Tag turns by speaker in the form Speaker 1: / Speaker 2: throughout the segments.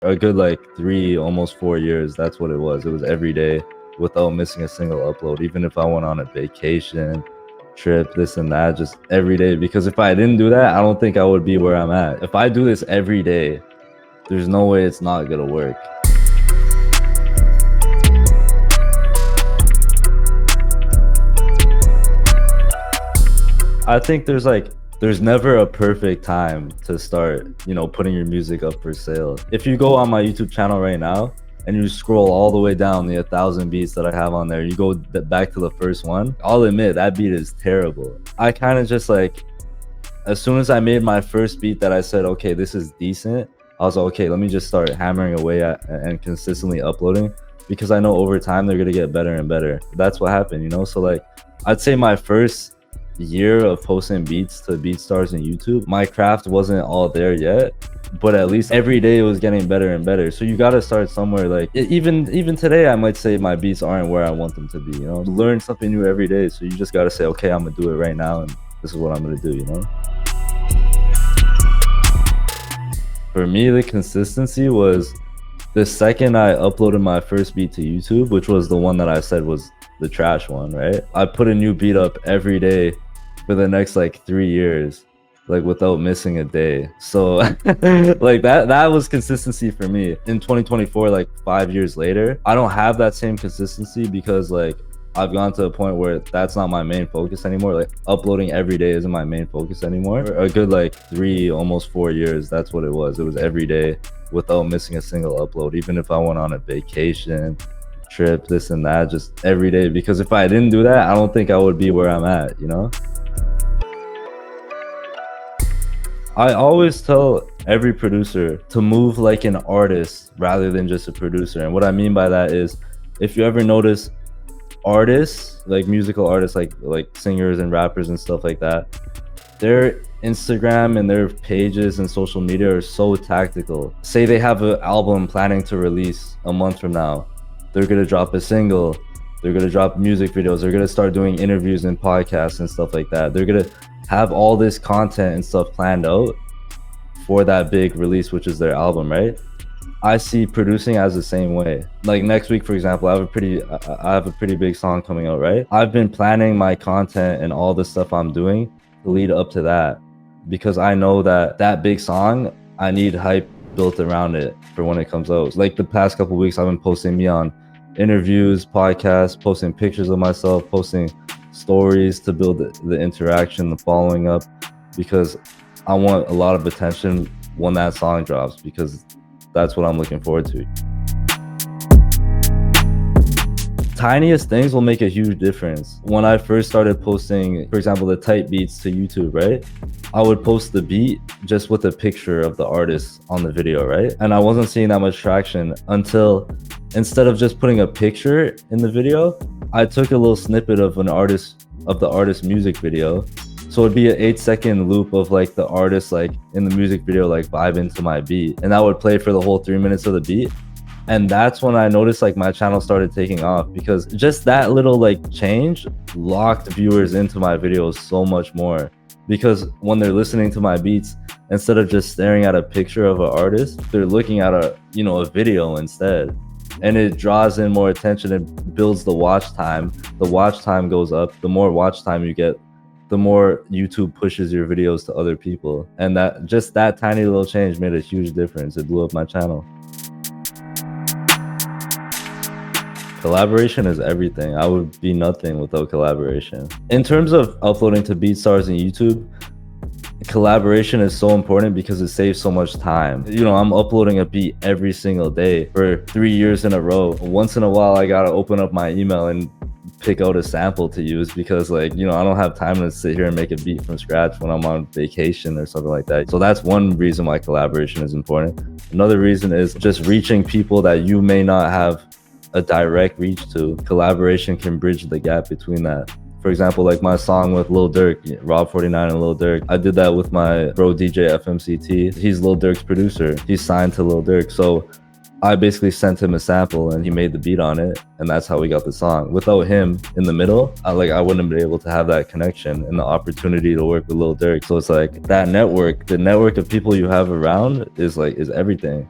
Speaker 1: A good like 3, almost 4 years. That's what it was. It was every day without missing a single upload. Even if I went on a vacation, trip, this and that, just every day. Because if I didn't do that, I don't think I would be where I'm at. If I do this every day, there's no way it's not gonna work. I think there's never a perfect time to start, putting your music up for sale. If you go on my YouTube channel right now and you scroll all the way down the 1,000 beats that I have on there, you go back to the first one, I'll admit that beat is terrible. I kind of just as soon as I made my first beat that I said, okay, this is decent, I was like, okay, let me just start hammering away at and consistently uploading, because I know over time they're gonna get better and better. That's what happened, So I'd say my first year of posting beats to BeatStars and YouTube, my craft wasn't all there yet, but at least every day it was getting better and better. So you got to start somewhere. Even today, I might say my beats aren't where I want them to be. Learn something new every day. So you just got to say, okay, I'm gonna do it right now, and this is what I'm gonna do. For me, the consistency was the second I uploaded my first beat to YouTube, which was the one that I said was the trash one, right? I put a new beat up every day for the next 3 years, without missing a day. So that was consistency for me. In 2024, 5 years later, I don't have that same consistency, because I've gone to a point where that's not my main focus anymore. Uploading every day isn't my main focus anymore. A good 3, almost 4 years, that's what it was. It was every day without missing a single upload. Even if I went on a vacation, trip, this and that, just every day. Because if I didn't do that, I don't think I would be where I'm at. I always tell every producer to move like an artist rather than just a producer. And what I mean by that is, if you ever notice artists, musical artists, like singers and rappers and stuff like that, their Instagram and their pages and social media are so tactical. Say they have an album planning to release a month from now, they're gonna drop a single, they're gonna drop music videos, they're gonna start doing interviews and podcasts and stuff like that. They're gonna have all this content and stuff planned out for that big release, which is their album, right? I see producing as the same way. Next week, for example, I have a pretty big song coming out, right? I've been planning my content and all the stuff I'm doing to lead up to that, because I know that big song, I need hype built around it for when it comes out. The past couple weeks, I've been posting me on interviews, podcasts, posting pictures of myself, posting stories to build the interaction, the following up, because I want a lot of attention when that song drops, because that's what I'm looking forward to. Tiniest things will make a huge difference. When I first started posting, for example, the type beats to YouTube, right? I would post the beat just with a picture of the artist on the video, right? And I wasn't seeing that much traction until, instead of just putting a picture in the video, I took a little snippet of the artist's music video. So it'd be an 8-second loop of the artist in the music video vibing to my beat, and that would play for the whole 3 minutes of the beat. And that's when I noticed my channel started taking off, because just that little change locked viewers into my videos so much more. Because when they're listening to my beats, instead of just staring at a picture of an artist, they're looking at a video instead. And it draws in more attention and builds the watch time. The watch time goes up. The more watch time you get, the more YouTube pushes your videos to other people. And that tiny little change made a huge difference. It blew up my channel. Collaboration is everything. I would be nothing without collaboration. In terms of uploading to BeatStars and YouTube, collaboration is so important because it saves so much time. I'm uploading a beat every single day for 3 years in a row. Once in a while, I gotta open up my email and pick out a sample to use, because I don't have time to sit here and make a beat from scratch when I'm on vacation or something like that. So that's one reason why collaboration is important. Another reason is just reaching people that you may not have a direct reach to. Collaboration can bridge the gap between that. For example, my song with Lil Durk, Rob 49 and Lil Durk, I did that with my bro DJ FMCT. He's Lil Durk's producer. He's signed to Lil Durk. So I basically sent him a sample and he made the beat on it, and that's how we got the song. Without him in the middle, I wouldn't be able to have that connection and the opportunity to work with Lil Durk. So it's that network, the network of people you have around is everything.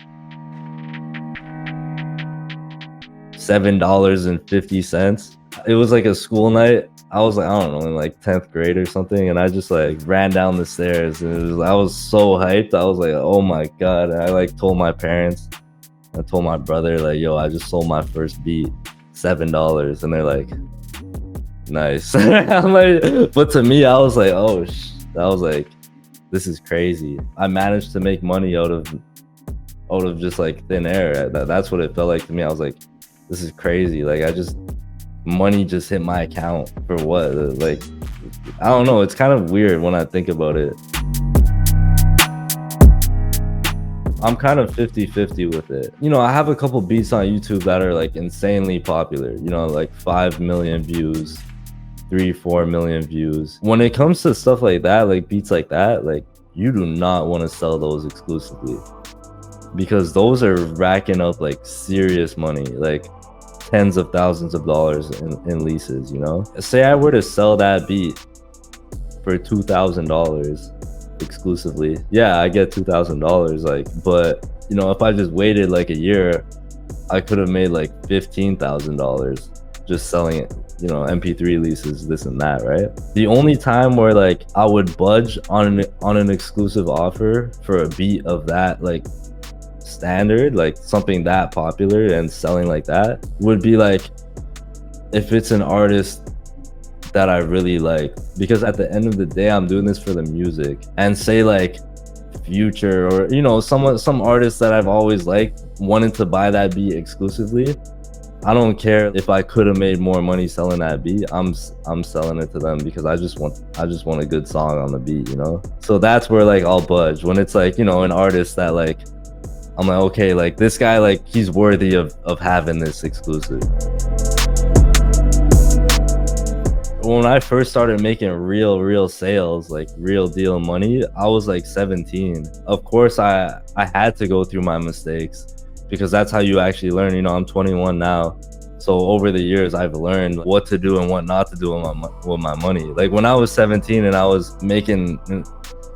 Speaker 1: $7.50. It was like a school night. I was like, I don't know, in like 10th grade or something, and I just like ran down the stairs, and I was so hyped. I was like, oh my god. And I like told my parents, I told my brother, like, yo, I just sold my first beat, $7. And they're like, nice. I'm like, but to me, I was like, oh I was like, this is crazy. I managed to make money out of just like thin air. That's what it felt like to me. I was like, this is crazy. Like, money just hit my account for what? Like, I don't know. It's kind of weird when I think about it. I'm kind of 50-50 with it. You know, I have a couple beats on YouTube that are like insanely popular, you know, like 5 million views, 3-4 million views. When it comes to stuff like that, like beats like that, like you do not want to sell those exclusively, because those are racking up like serious money, like tens of thousands of dollars in leases, you know? Say I were to sell that beat for $2,000 exclusively, yeah, I get $2,000, like, but you know, if I just waited like a year, I could have made like $15,000 just selling it, you know, MP3 leases, this and that, right? The only time where like I would budge on an exclusive offer for a beat of that like standard, like something that popular and selling like that, would be like if it's an artist that I really like, because at the end of the day, I'm doing this for the music. And say like Future, or you know, some artists that I've always liked, wanted to buy that beat exclusively, I don't care if I could have made more money selling that beat. I'm selling it to them because I just want a good song on the beat, you know? So that's where like I'll budge. When it's like, you know, an artist that like I'm like, okay, like this guy, like he's worthy of having this exclusive. When I first started making real sales, like real deal money, I was like 17. Of course, I had to go through my mistakes, because that's how you actually learn. You know, I'm 21 now. So over the years, I've learned what to do and what not to do with my money. Like when I was 17 and I was making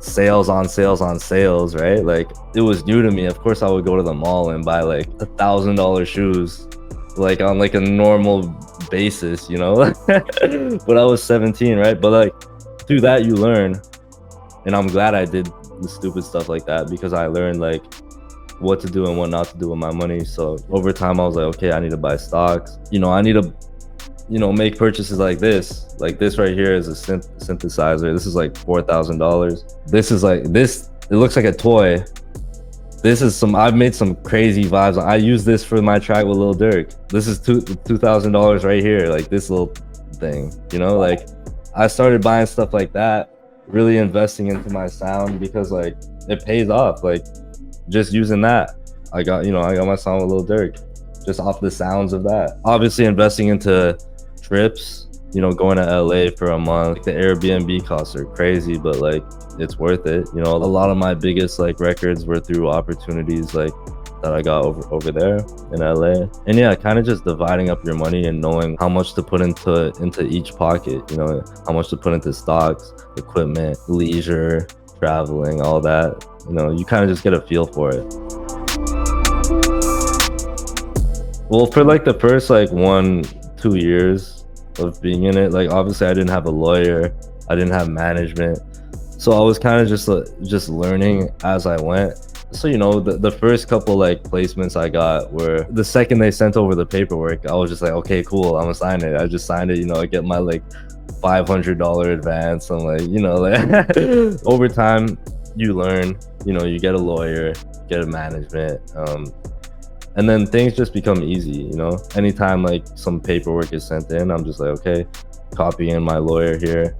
Speaker 1: sales on sales, right? Like it was new to me. Of course, I would go to the mall and buy like $1,000 shoes, like on like a normal basis, you know? But I was 17, right? But like through that you learn, and I'm glad I did the stupid stuff like that, because I learned like what to do and what not to do with my money. So over time I was like, okay, I need to buy stocks, you know, I need to, you know, make purchases like this right here is a synthesizer. This is like $4,000. This is like this, it looks like a toy. This is I've made some crazy vibes. I use this for my track with Lil Durk. This is $2,000 right here, like this little thing, you know? Like I started buying stuff like that, really investing into my sound, because like it pays off. Like just using that, I got my song with Lil Durk just off the sounds of that. Obviously investing into trips, you know, going to LA for a month. Like, the Airbnb costs are crazy, but like it's worth it. You know, a lot of my biggest like records were through opportunities like that I got over there in LA. And yeah, kind of just dividing up your money and knowing how much to put into each pocket, you know, how much to put into stocks, equipment, leisure, traveling, all that. You know, you kind of just get a feel for it. Well, for like the first like 1-2 years of being in it, like obviously I didn't have a lawyer, I didn't have management, so I was kind of just learning as I went. So you know, the first couple like placements I got were, the second they sent over the paperwork, I was just like, okay, cool, I'm gonna sign it. I just signed it, you know, I get my like $500 advance. I'm like, you know, like over time you learn, you know, you get a lawyer, get a management, and then things just become easy, you know? Anytime like some paperwork is sent in, I'm just like, okay, copy in my lawyer here.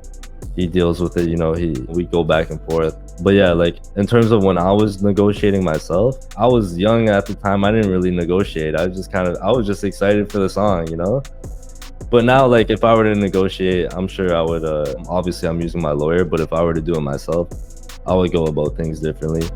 Speaker 1: He deals with it, you know, we go back and forth. But yeah, like in terms of when I was negotiating myself, I was young at the time. I didn't really negotiate. I was just excited for the song, you know? But now, like if I were to negotiate, I'm sure I would, obviously I'm using my lawyer, but if I were to do it myself, I would go about things differently.